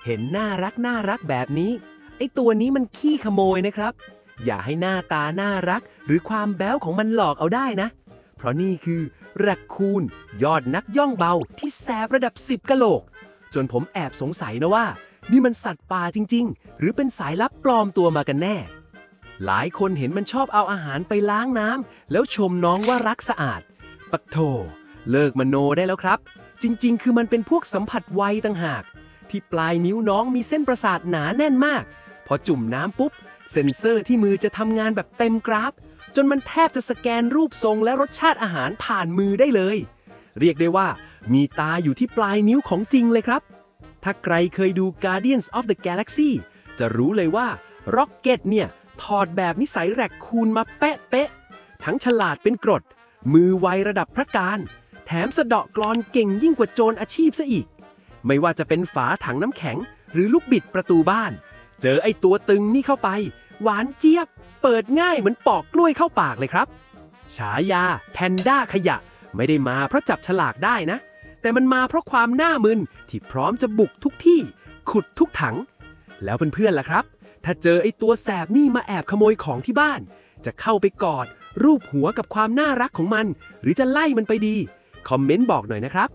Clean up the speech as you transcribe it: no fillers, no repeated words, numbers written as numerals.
เห็นน่ารักแบบนี้ไอ้ตัวนี้มันขี้ขโมยนะครับอย่าให้หน้าตาน่ารักหรือความแบ๊วของมันหลอกเอาได้นะเพราะนี่คือแรคคูนยอดนักย่องเบาที่แสบระดับ10กะโหลกจนผมแอบสงสัยนะว่านี่มันสัตว์ป่าจริงๆหรือเป็นสายลับปลอมตัวมากันแน่หลายคนเห็นมันชอบเอาอาหารไปล้างน้ำแล้วชมน้องว่ารักสะอาดปักโธเลิกมโนได้แล้วครับจริงๆคือมันเป็นพวกสัมผัสไวต่างหากที่ปลายนิ้วน้องมีเส้นประสาทหนาแน่นมากพอจุ่มน้ำปุ๊บเซ็นเซอร์ที่มือจะทำงานแบบเต็มกราฟจนมันแทบจะสแกนรูปทรงและรสชาติอาหารผ่านมือได้เลยเรียกได้ว่ามีตาอยู่ที่ปลายนิ้วของจริงเลยครับถ้าใครเคยดู Guardians of the Galaxy จะรู้เลยว่า Rocket เนี่ยถอดแบบนิสัยแรคคูนมาเป๊ะๆทั้งฉลาดเป็นกรดมือไวระดับพระการแถมสะเดาะกลอนเก่งยิ่งกว่าโจรอาชีพซะอีกไม่ว่าจะเป็นฝาถังน้ำแข็งหรือลูกบิดประตูบ้านเจอไอ้ตัวตึงนี่เข้าไปหวานเจี๊ยบเปิดง่ายเหมือนปอกกล้วยเข้าปากเลยครับฉายาแพนด้าขยะไม่ได้มาเพราะจับฉลากได้นะแต่มันมาเพราะความหน้ามึนที่พร้อมจะบุกทุกที่ขุดทุกถังแล้วเพื่อนๆล่ะครับถ้าเจอไอ้ตัวแสบนี่มาแอบขโมยของที่บ้านจะเข้าไปกอดรูปหัวกับความน่ารักของมันหรือจะไล่มันไปดีคอมเมนต์บอกหน่อยนะครับ